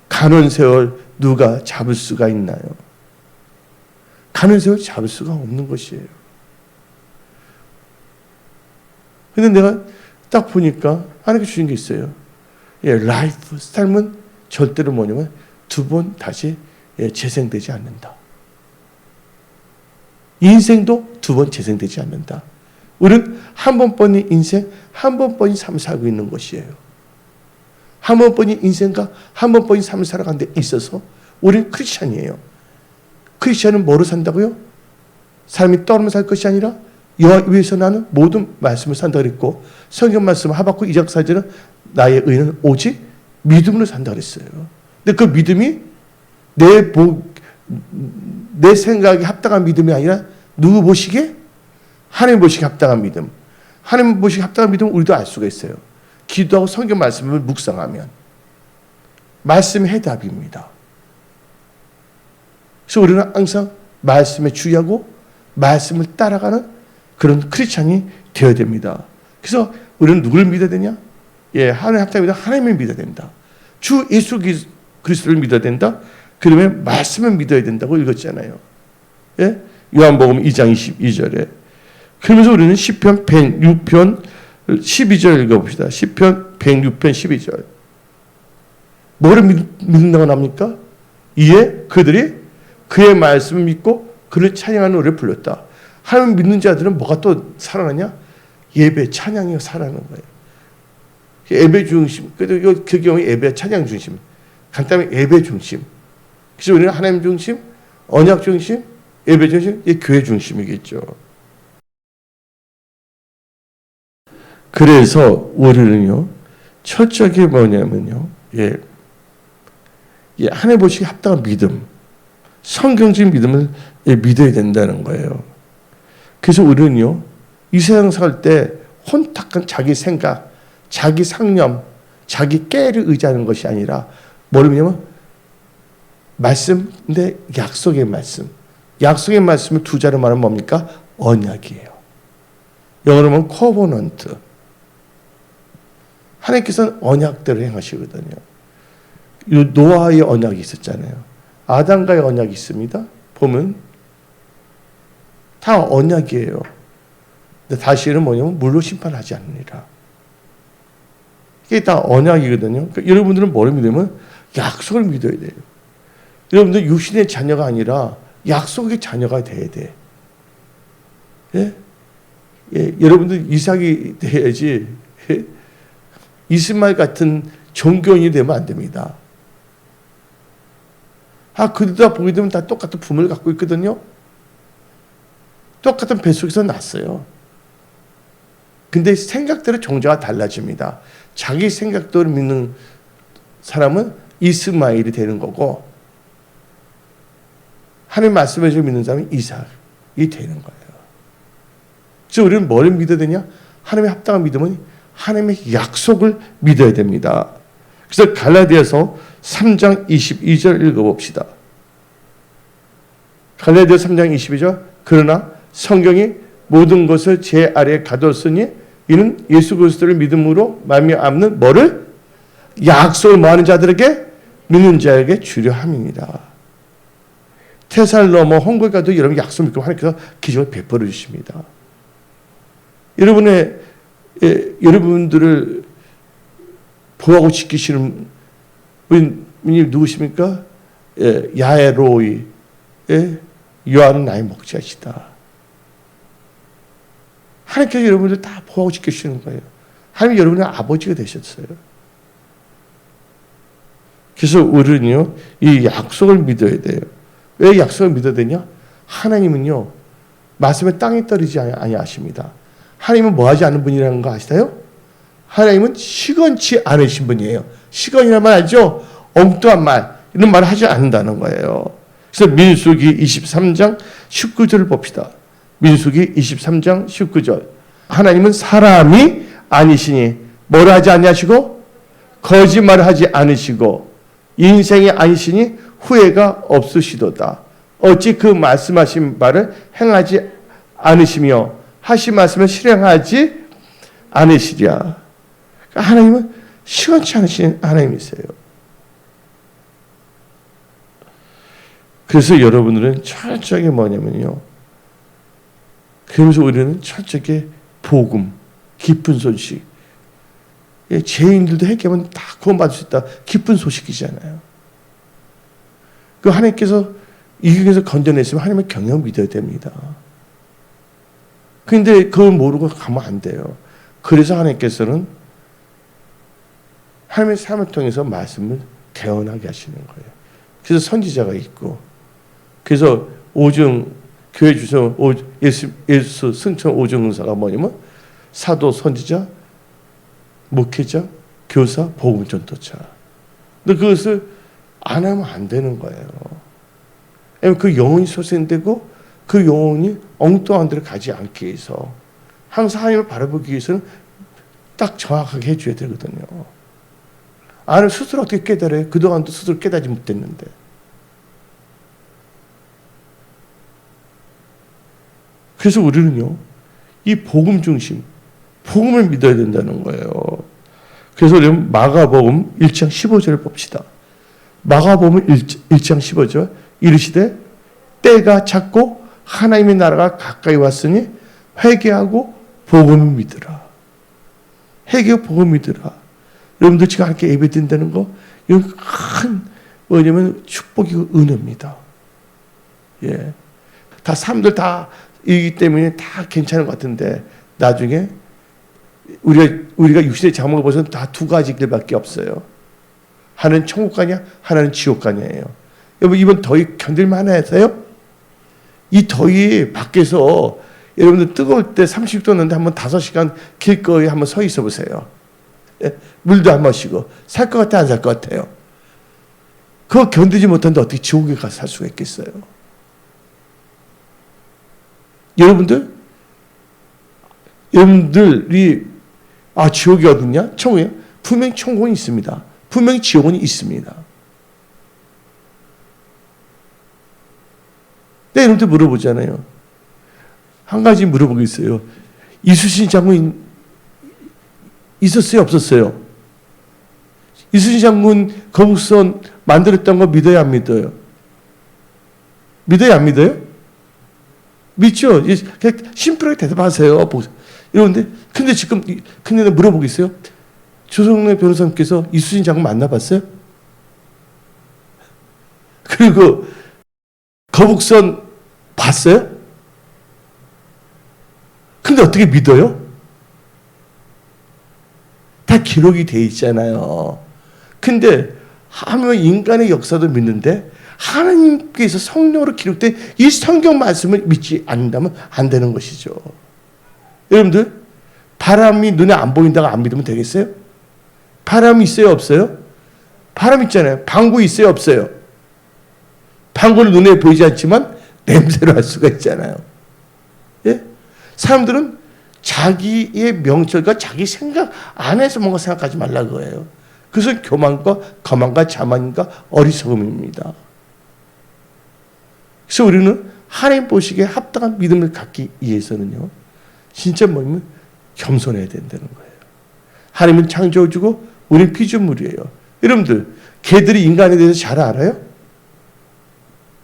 가는 세월 누가 잡을 수가 있나요? 가는 세월 잡을 수가 없는 것이에요. 근데 내가 딱 보니까 하나님께 주신 게 있어요. 라이프, 삶은 절대로 뭐냐면 두 번 다시 재생되지 않는다. 인생도 두 번 재생되지 않는다. 우리는 한 번뿐인 인생, 한 번뿐인 삶을 살고 있는 것이에요. 한 번뿐인 인생과 한 번뿐인 삶을 살아가는 데 있어서 우리는 크리스찬이에요. 크리스찬은 뭐로 산다고요? 삶이 떠오르면 살 것이 아니라 여호와 위에서 나는 모든 말씀을 산다 그랬고 성경 말씀 하박국 2장 4절은 나의 의는 오직 믿음으로 산다 그랬어요. 근데 그 믿음이 내 생각에 합당한 믿음이 아니라 누구 보시기에? 하나님 보시기에 합당한 믿음. 하나님 보시기에 합당한 믿음은 우리도 알 수가 있어요. 기도하고 성경 말씀을 묵상하면 말씀의 해답입니다. 그래서 우리는 항상 말씀에 주의하고 말씀을 따라가는 그런 크리스찬이 되어야 됩니다. 그래서 우리는 누구를 믿어야 되냐? 하나님 합당한 믿음, 하나님을 믿어야 된다. 주 예수 그리스도를 믿어야 된다. 그러면 말씀을 믿어야 된다고 읽었잖아요. 요한복음 2장 22절에. 그러면서 우리는 시편 106편 12절 읽어봅시다. 시편 106편 12절. 뭐를 믿는다고 합니까? 이에 그들이 그의 말씀을 믿고 그를 찬양하는 노래를 불렀다. 하나님 믿는 자들은 뭐가 또 살아나냐? 예배, 찬양이 살아나는 거예요. 예배 중심, 그 경우에 예배, 찬양 중심. 간단히 예배 중심. 그래서 우리는 하나님 중심, 언약 중심, 예배 중심, 교회 중심이겠죠. 그래서 우리는요, 철저하게 뭐냐면요, 하나님 보시기에 합당한 믿음, 성경적인 믿음을 믿어야 된다는 거예요. 그래서 우리는요, 이 세상 살 때 혼탁한 자기 생각, 자기 상념, 자기 깨를 의지하는 것이 아니라 뭐를 믿냐면 말씀, 근데 약속의 말씀. 약속의 말씀을 두 자로 말하면 뭡니까? 언약이에요. 영어로 하면 코버넌트. 하나님께서는 언약대로 행하시거든요. 노아의 언약이 있었잖아요. 아담과의 언약이 있습니다. 보면 다 언약이에요. 근데 다시는 뭐냐면 물로 심판하지 않느니라. 이게 다 언약이거든요. 그러니까 여러분들은 뭐를 믿으면 약속을 믿어야 돼요. 여러분들 육신의 자녀가 아니라 약속의 자녀가 돼야 돼. 예? 예, 여러분들 이삭이 돼야지. 예? 이스마엘 같은 종교인이 되면 안 됩니다. 그들 다 보게 되면 다 똑같은 부모를 갖고 있거든요. 똑같은 뱃속에서 났어요. 근데 생각대로 종자가 달라집니다. 자기 생각대로 믿는 사람은 이스마엘이 되는 거고, 하나님 말씀을 믿는 사람은 이삭이 되는 거예요. 그래서 우리는 뭐를 믿어야 되냐? 하나님의 합당한 믿음은 하나님의 약속을 믿어야 됩니다. 그래서 갈라디아서 3장 22절 읽어봅시다. 갈라디아서 3장 22절. 그러나 성경이 모든 것을 제 아래에 가뒀으니 이는 예수 그리스도를 믿음으로 말미암는 뭐를? 약속을 뭐하는 자들에게? 믿는 자에게 주려 함입니다. 태산을 넘어 홍고에 가도 여러분 약속 믿고 하나님께서 기적을 베풀어 주십니다. 여러분들을 보호하고 지키시는 분이 누구십니까? 야에로이, 요한은 나의 목자시다. 하나님께서 여러분들 다 보호하고 지켜주시는 거예요. 하나님 여러분의 아버지가 되셨어요. 그래서 우리는요, 이 약속을 믿어야 돼요. 왜 약속을 믿어야 되냐? 하나님은요, 말씀에 땅에 떨어지지 아니하십니다. 하나님은 뭐 하지 않는 분이라는 거 아시나요? 하나님은 시건치 않으신 분이에요. 시건이란 말 알죠? 엉뚱한 말, 이런 말을 하지 않는다는 거예요. 그래서 민수기 23장 19절을 봅시다. 민수기 23장 19절. 하나님은 사람이 아니시니 뭘 하지 않냐시고 거짓말을 하지 않으시고 인생이 아니시니 후회가 없으시도다. 어찌 그 말씀하신 바를 행하지 않으시며 하신 말씀을 실행하지 않으시랴. 그러니까 하나님은 시원치 않으신 하나님이세요. 그래서 여러분들은 철저하게 뭐냐면요, 그러면서 우리는 철저하게 복음, 기쁜 소식, 죄인들도 회개하면 다 구원받을 수 있다. 기쁜 소식이잖아요. 그 하나님께서 이 중에서 건져냈으면 하나님의 경영 믿어야 됩니다. 근데 그걸 모르고 가면 안 돼요. 그래서 하나님께서는 하나님의 삶을 통해서 말씀을 개헌하게 하시는 거예요. 그래서 선지자가 있고, 그래서 오중 교회 주소 예수 승천 오중 은사가 뭐냐면 사도, 선지자, 목회자, 교사, 복음 전도자. 근데 그것을 안 하면 안 되는 거예요. 그 영혼이 소생되고 그 영혼이 엉뚱한 데로 가지 않기 위해서 항상 하나님을 바라보기 위해서는 딱 정확하게 해줘야 되거든요. 나는 스스로 어떻게 깨달아요? 그동안도 스스로 깨닫지 못했는데. 그래서 우리는요, 이 복음 중심, 복음을 믿어야 된다는 거예요. 그래서 우리는 마가복음 1장 15절을 봅시다. 마가복음 1장 15절. 이르시되 때가 찼고 하나님의 나라가 가까이 왔으니 회개하고 복음을 믿으라. 회개하고 복음을 믿으라. 여러분들 지금 함께 예배 드린다는 거, 이건 큰 뭐냐면 축복이고 은혜입니다. 예. 다 사람들 다 이기 때문에 다 괜찮은 것 같은데 나중에 우리가 육신의 장막을 벗은 다 두 가지 길밖에 없어요. 하나는 천국 가냐, 하나는 지옥 가냐예요. 여러분 이번 더위 견딜만 하세요? 이 더위 밖에서 여러분들 뜨거울 때 30도 넘는데 한번 5시간 길거리에 한번 서 있어 보세요. 예? 물도 안 마시고 살 것 같아, 안 살 것 같아요? 그거 견디지 못하는데 어떻게 지옥에 가서 살 수가 있겠어요? 여러분들이 지옥이 어딨냐? 천국이요? 분명히 천국은 있습니다. 분명히 지옥은 있습니다. 네, 여러분들 물어보잖아요. 한 가지 물어보겠어요. 이순신 장군 있었어요? 없었어요? 이순신 장군 거북선 만들었던 거 믿어요? 안 믿어요? 믿어요? 안 믿어요? 믿죠? 그냥 심플하게 대답하세요. 여러분들, 근데 지금, 근데 물어보겠어요? 조성래 변호사님께서 이수진 장관 만나봤어요? 그리고 거북선 봤어요? 근데 어떻게 믿어요? 다 기록이 돼 있잖아요. 근데 하면 인간의 역사도 믿는데 하나님께서 성령으로 기록된 이 성경 말씀을 믿지 않는다면 안 되는 것이죠. 여러분들, 바람이 눈에 안 보인다고 안 믿으면 되겠어요? 바람이 있어요, 없어요? 바람 있잖아요. 방구 있어요, 없어요? 방구는 눈에 보이지 않지만 냄새로 알 수가 있잖아요. 예? 사람들은 자기의 명철과 자기 생각 안에서 뭔가 생각하지 말라 그거예요. 그것은 교만과 거만과 자만과 어리석음입니다. 그래서 우리는 하나님 보시기에 합당한 믿음을 갖기 위해서는요, 진짜 뭐냐면 겸손해야 된다는 거예요. 하나님은 창조주고 우리는 피조물이에요. 여러분들, 개들이 인간에 대해서 잘 알아요?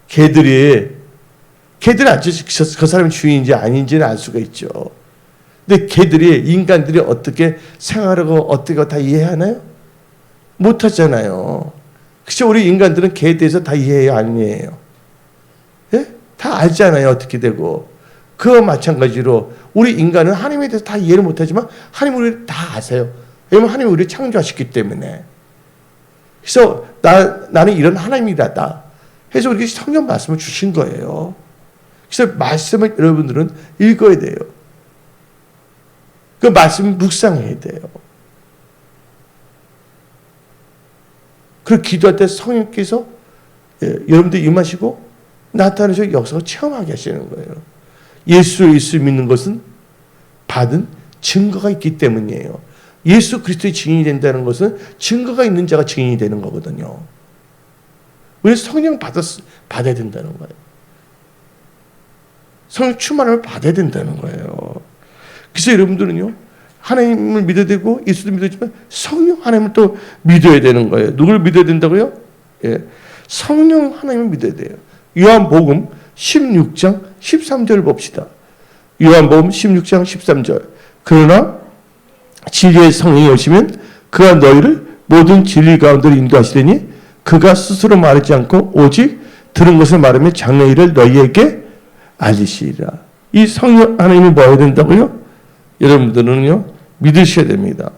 개들이 아주 그 사람이 주인인지 아닌지는 알 수가 있죠. 근데 개들이, 인간들이 어떻게 생활하고 어떻게 다 이해하나요? 못하잖아요. 그래서 우리 인간들은 개에 대해서 다 이해해요, 아니에요? 예? 다 알잖아요, 어떻게 되고. 그와 마찬가지로 우리 인간은 하나님에 대해서 다 이해를 못하지만 하나님 우리를 다 아세요. 왜냐하면 하나님이 우리를 창조하셨기 때문에. 그래서 나는 이런 하나님이다. 해서 우리에게 성경 말씀을 주신 거예요. 그래서 말씀을 여러분들은 읽어야 돼요. 그 말씀을 묵상해야 돼요. 그리고 기도할 때 성령께서 여러분들 임하시고 나타나셔서 역사를 체험하게 하시는 거예요. 예수 믿는 것은 받은 증거가 있기 때문이에요. 예수 그리스도의 증인이 된다는 것은 증거가 있는 자가 증인이 되는 거거든요. 우리는 성령 받아야 된다는 거예요. 성령 충만함을 받아야 된다는 거예요. 그래서 여러분들은요, 하나님을 믿어야 되고 예수도 믿어야지만 성령 하나님을 또 믿어야 되는 거예요. 누굴 믿어야 된다고요? 예, 성령 하나님을 믿어야 돼요. 요한복음 16장 13절 봅시다. 요한복음 16장 13절. 그러나 진리의 성령이 오시면 그가 너희를 모든 진리 가운데로 인도하시더니 그가 스스로 말하지 않고 오직 들은 것을 말하며 장래 일을 너희에게 알리시리라. 이 성령 하나님이 뭐 해야 된다고요? 여러분들은요, 믿으셔야 됩니다.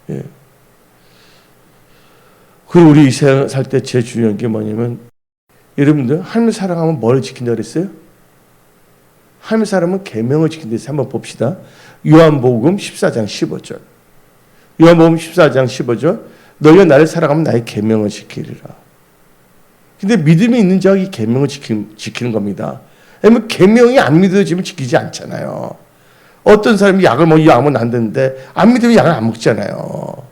예. 그리고 우리 이 세상 살 때 제일 중요한 게 뭐냐면, 여러분들 하나님을 사랑하면 뭘 지킨다 그랬어요? 하나님을 사랑하면 계명을 지킨다 해서 한번 봅시다. 요한복음 14장 15절. 요한복음 14장 15절. 너희가 나를 사랑하면 나의 계명을 지키리라. 근데 믿음이 있는 자가 이 계명을 지키는 겁니다. 왜냐면 계명이 안 믿어지면 지키지 않잖아요. 어떤 사람이 약을 먹으면 안 되는데 안 믿으면 약을 안 먹잖아요.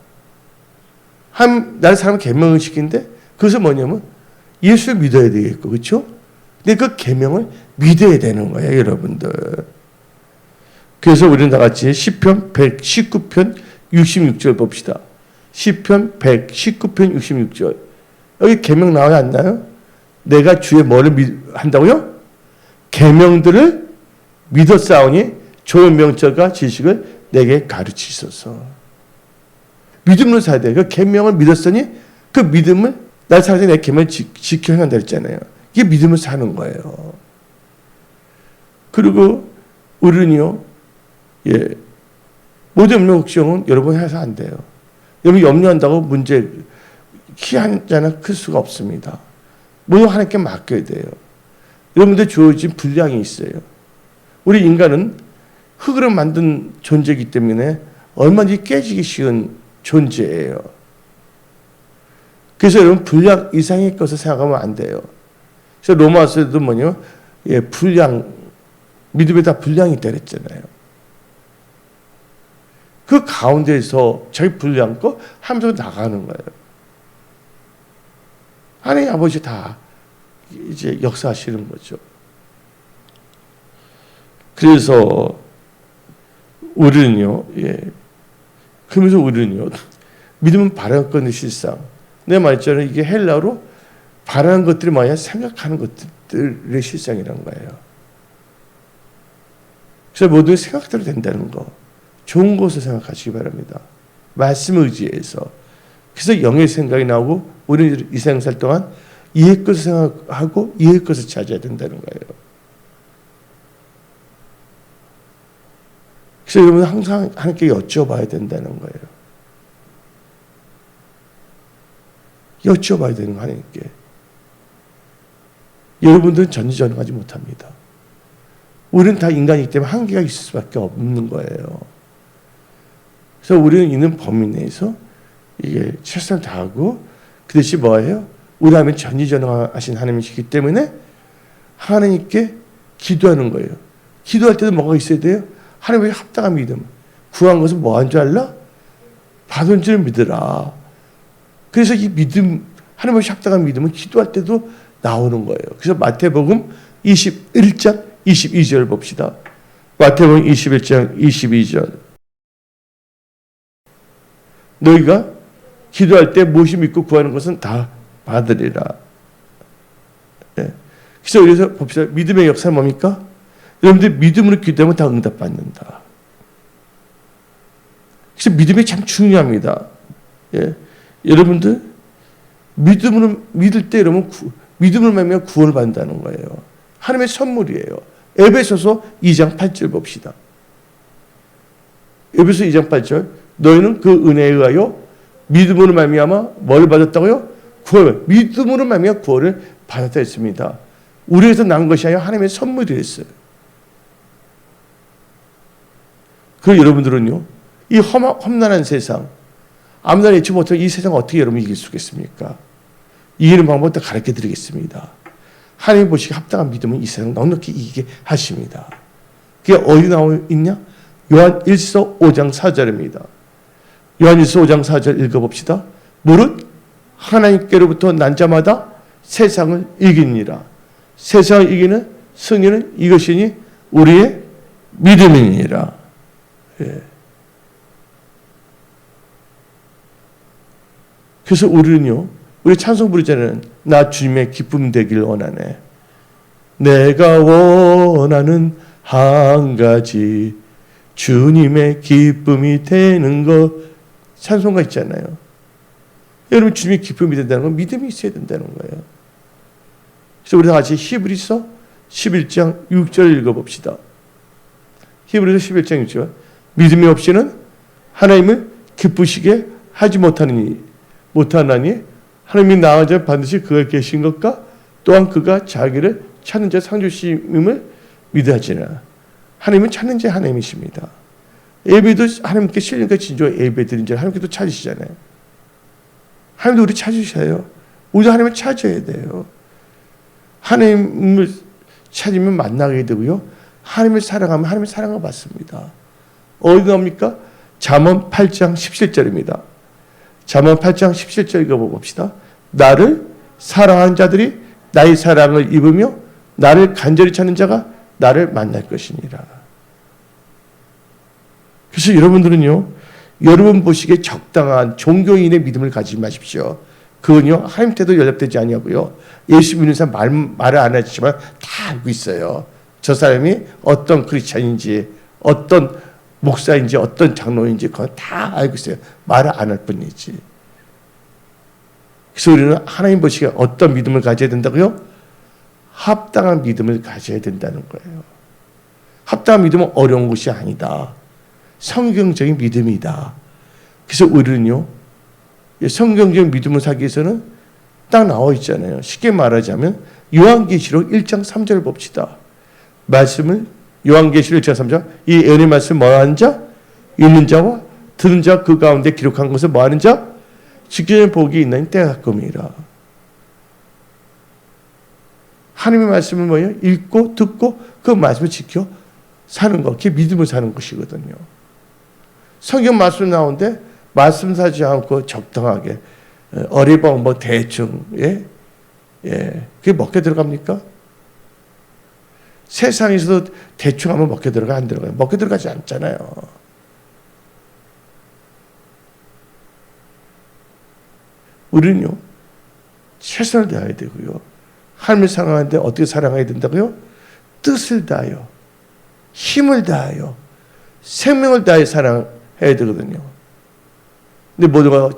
나를 사람은 계명을 지키는데 그것은 뭐냐면 예수를 믿어야 되겠고, 그렇죠? 근데 그 계명을 믿어야 되는 거예요, 여러분들. 그래서 우리는 다 같이 시편 119편 66절 봅시다. 시편 119편 66절. 여기 계명 나와요, 안 나와요? 내가 주의 뭐를 한다고요? 계명들을 믿었사오니 좋은 명철과 지식을 내게 가르치소서. 믿음으로 살아야 돼요. 그 계명을 믿었으니 그 믿음을 날 살아야 내 계명을 지켜 행한다 했잖아요. 이게 믿음을 사는 거예요. 그리고 우리는요, 예, 모든 염려 걱정은 여러분 해서 안 돼요. 여러분 염려한다고 문제 키 한 자는 클 수가 없습니다. 모든 하나님께 맡겨야 돼요. 여러분들 주어진 분량이 있어요. 우리 인간은 흙으로 만든 존재이기 때문에 얼마든지 깨지기 쉬운 존재예요. 그래서 여러분 분량 이상의 것을 생각하면 안 돼요. 그래서 로마서에도 뭐냐면 예, 분량, 믿음에 다 분량이 있다 그랬잖아요. 그 가운데에서 자기 분량껏 하면서 나가는 거예요. 하나님 아버지 다 이제 역사하시는 거죠. 그래서 우리는요, 예. 그러면서 우리는요, 믿음은 바라는 건데 실상. 내가 말했잖아요. 이게 헬라어로 바라는 것들이 뭐야? 생각하는 것들의 실상이란 거예요. 그래서 모든 생각대로 된다는 거. 좋은 것을 생각하시기 바랍니다. 말씀을 의지해서. 그래서 영의 생각이 나오고 우리는 이 세상 살 동안 이의 것을 생각하고 이의 것을 찾아야 된다는 거예요. 그래서 여러분 항상 하나님께 여쭤봐야 된다는 거예요. 여쭤봐야 되는 거 하나님께. 여러분들은 전지전능하지 못합니다. 우리는 다 인간이기 때문에 한계가 있을 수밖에 없는 거예요. 그래서 우리는 있는 범위 내에서 이게 최선을 다하고 그 대신 뭐예요? 우리 하나님은 전지전능하신 하나님이시기 때문에 하나님께 기도하는 거예요. 기도할 때도 뭐가 있어야 돼요? 하나님의 합당한 믿음. 구한 것은 뭐 한 줄 알라? 받은 줄 믿으라. 그래서 이 믿음, 하나님의 합당한 믿음은 기도할 때도 나오는 거예요. 그래서 마태복음 21장 22절 봅시다. 마태복음 21장 22절. 너희가 기도할 때 무엇이 믿고 구하는 것은 다 받으리라. 네. 그래서 봅시다. 믿음의 역사는 뭡니까? 여러분들 믿음으로 기도하면 다 응답받는다. 그래서 믿음이 참 중요합니다. 예. 여러분들 믿음으로 믿을 때 여러분 믿음을 말미암아 구원을 받는다는 거예요. 하나님의 선물이에요. 에베소서 2장 8절 봅시다. 에베소 2장 8절. 너희는 그 은혜에 의하여 믿음으로 말미암아 뭘 받았다고요? 구원을. 믿음으로 말미암아 구원을 받았다 했습니다. 우리에서 난 것이 아니라 하나님의 선물이 됐어요. 그리고 여러분들은요, 이 험난한 세상, 아무나 예측 못하는 이 세상을 어떻게 여러분이 이길 수 있겠습니까? 이기는 방법부터 가르쳐 드리겠습니다. 하나님 보시기에 합당한 믿음은 이 세상 넉넉히 이기게 하십니다. 그게 어디 나와 있냐? 요한 1서 5장 4절입니다. 요한 1서 5장 4절 읽어봅시다. 무릇 하나님께로부터 난 자마다 세상을 이기니라. 세상을 이기는 승리는 이것이니 우리의 믿음이니라. 예. 그래서 우리는요, 우리 찬송 부르자는 나 주님의 기쁨 되길 원하네. 내가 원하는 한 가지 주님의 기쁨이 되는 것. 찬송가 있잖아요. 여러분 주님의 기쁨이 된다는 건 믿음이 있어야 된다는 거예요. 그래서 우리 다 같이 히브리서 11장 6절 읽어봅시다. 히브리서 11장 6절. 믿음이 없이는 하나님을 기쁘시게 하지 못하나니 하나님이 나아져 반드시 그가 계신 것과 또한 그가 자기를 찾는 자 상주심임을 믿어하지나. 하나님은 찾는 자 하나님이십니다. 예배도 하나님께 신령과 진정의 예배 드린 자 하나님께도 찾으시잖아요. 하나님도 우리 찾으셔요. 우리도 하나님을 찾아야 돼요. 하나님을 찾으면 만나게 되고요. 하나님을 사랑하면 하나님의 사랑을 받습니다. 어디 나옵니까? 잠언 8장 17절입니다. 잠언 8장 17절 읽어봅시다. 나를 사랑하는 자들이 나의 사랑을 입으며 나를 간절히 찾는 자가 나를 만날 것이니라. 그래서 여러분들은요, 여러분 보시기에 적당한 종교인의 믿음을 가지지 마십시오. 그건요, 하나님 때도 연락되지 아니하고요. 예수 믿는 사람 말을 안 하지만 다 알고 있어요. 저 사람이 어떤 크리스찬인지, 어떤 목사인지, 어떤 장로인지 그건 다 알고 있어요. 말을 안 할 뿐이지. 그래서 우리는 하나님 보시기에 어떤 믿음을 가져야 된다고요? 합당한 믿음을 가져야 된다는 거예요. 합당한 믿음은 어려운 것이 아니다. 성경적인 믿음이다. 그래서 우리는요, 성경적인 믿음을 사기 위해서는 딱 나와 있잖아요. 쉽게 말하자면 요한계시록 1장 3절 봅시다. 말씀을 요한계시록 1장 3절 이 예언의 말씀 뭐하는 자? 읽는 자와 들은 자 그 가운데 기록한 것을 뭐하는 자? 지켜진 복이 있는 때가 가끔이라. 하나님의 말씀을 뭐예요? 읽고 듣고 그 말씀을 지켜 사는 것. 그게 믿음을 사는 것이거든요. 성경 말씀 나오는데 말씀 사지 않고 적당하게 어리벙 뭐 대충 그게 먹게 들어갑니까? 세상에서도 대충 하면 먹게 들어가 안 들어가요? 먹게 들어가지 않잖아요. 우리는요, 최선을 다해야 되고요. 하나님을 사랑하는데 어떻게 사랑해야 된다고요? 뜻을 다하여, 힘을 다하여, 생명을 다해 사랑해야 되거든요. 근데 모두가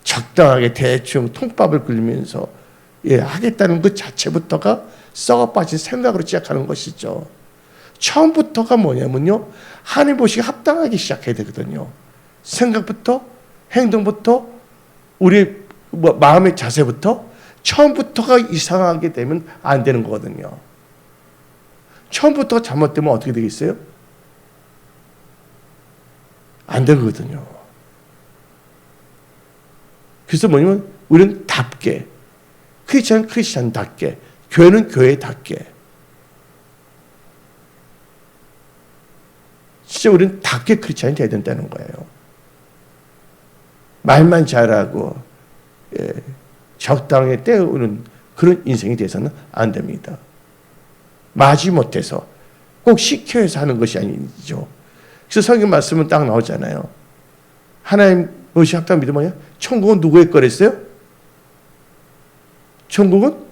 적당하게 대충 통밥을 끓이면서 하겠다는 그 자체부터가 썩어 빠진 생각으로 시작하는 것이죠. 처음부터가 뭐냐면요, 하나님 보시기에 합당하게 시작해야 되거든요. 생각부터, 행동부터, 우리 마음의 자세부터 처음부터가 이상하게 되면 안 되는 거거든요. 처음부터가 잘못되면 어떻게 되겠어요? 안 되거든요. 그래서 뭐냐면 우리는 답게, 크리스찬은 크리스찬답게, 교회는 교회답게, 진짜 우리는 답게 크리스찬이 돼야 된다는 거예요. 말만 잘하고 적당히 때우는 그런 인생이 돼서는 안 됩니다. 마지못해서 꼭 시켜서 하는 것이 아니죠. 그래서 성경 말씀은 딱 나오잖아요. 하나님 무엇이 합당 믿음 뭐냐? 천국은 누구의 거랬어요? 천국은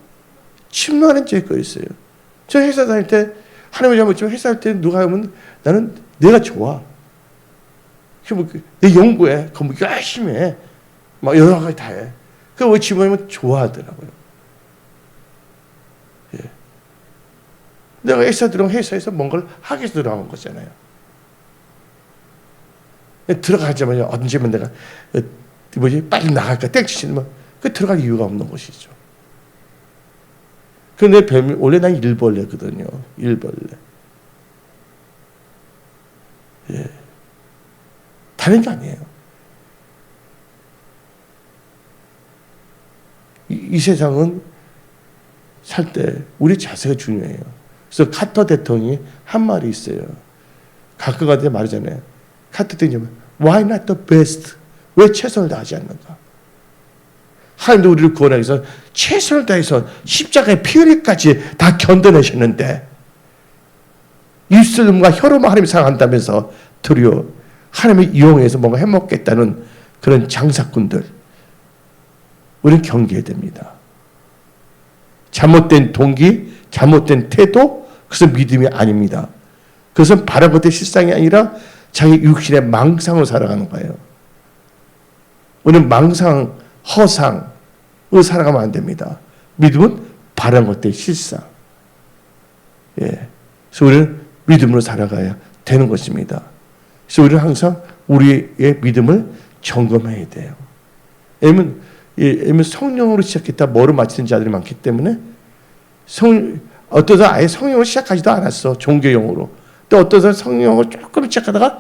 침노하는 자의 거였어요. 저 회사 다닐 때 하나님을 잘못지만 회사 할 때 누가 하면 나는 내가 좋아. 내 연구해. 공부 열심히 해. 막 여러 가지 다 해. 그걸 왜 집어넣으면 좋아하더라고요. 예. 내가 회사에서 뭔가를 하기 위해서 들어간 거잖아요. 들어가자마자 언제면 내가 빨리 나갈까 땡치시면 그 들어갈 이유가 없는 것이죠. 그런데 별명 원래 난 일벌레거든요. 일벌레. 예. 다른 게 아니에요. 이 세상은 살 때 우리 자세가 중요해요. 그래서 카터 대통령이 한 말이 있어요. 가끔가다 말하잖아요. 카터 대통령이 Why not the best? 왜 최선을 다하지 않는가? 하나님도 우리를 구원하기 위해서 최선을 다해서 십자가의 피 흘리기까지 다 견뎌내셨는데 입술과 혀로만 하나님 사랑한다면서 도리어 하나님을 이용해서 뭔가 해먹겠다는 그런 장사꾼들, 우리는 경계해야 됩니다. 잘못된 동기, 잘못된 태도, 그것은 믿음이 아닙니다. 그것은 바른 것의 실상이 아니라 자기 육신의 망상으로 살아가는 거예요. 우리는 망상, 허상으로 살아가면 안 됩니다. 믿음은 바른 것의 실상. 예. 그래서 우리는 믿음으로 살아가야 되는 것입니다. 그래서 우리는 항상 우리의 믿음을 점검해야 돼요. 왜냐면 성령으로 시작했다 뭐로 마치는 자들이 많기 때문에 어떤 사람 아예 성령으로 시작하지도 않았어. 종교용으로. 또 어떤 사람 성령으로 조금 시작하다가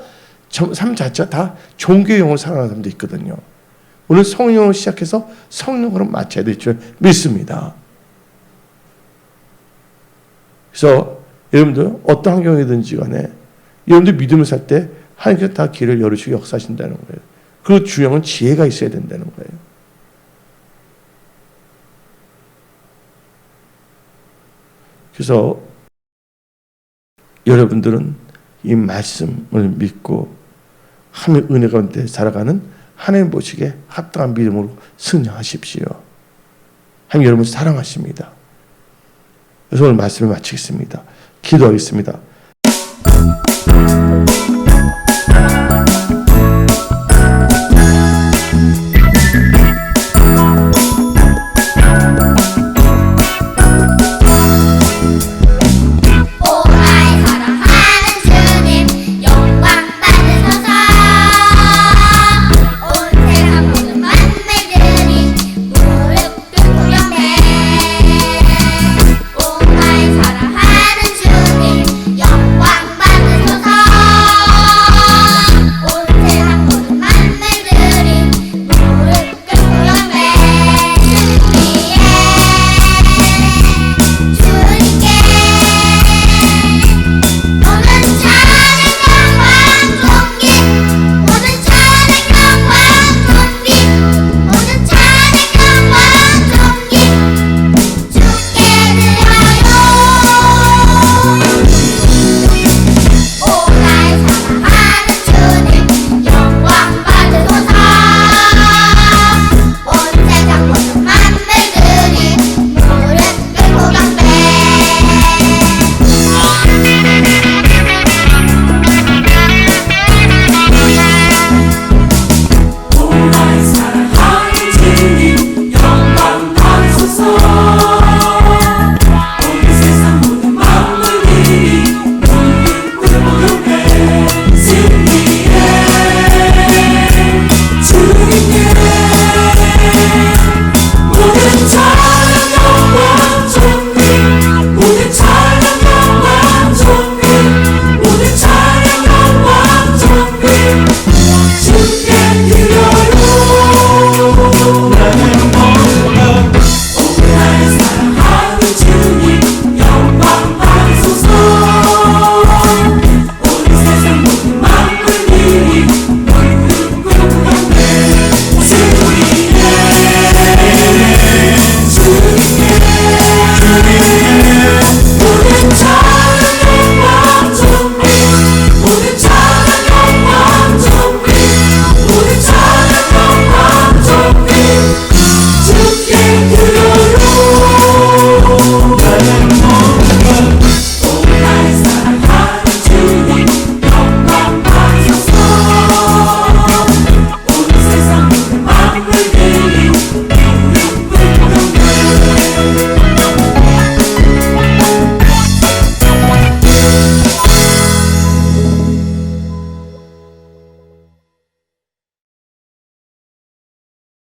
삶 자체가 다 종교용으로 살아가는 사람도 있거든요. 오늘 성령으로 시작해서 성령으로 마쳐야 될 줄 믿습니다. 그래서 여러분들 어떤 환경이든지 간에 여러분들 믿음을 살 때 하나님께서 다 길을 열어주고 역사하신다는 거예요. 그 중요한 지혜가 있어야 된다는 거예요. 그래서 여러분들은 이 말씀을 믿고 하나님의 은혜 가운데 살아가는 하나님 보시기에 합당한 믿음으로 승리하십시오. 하나님 여러분 사랑하십니다. 그래서 오늘 말씀을 마치겠습니다. 기도하겠습니다.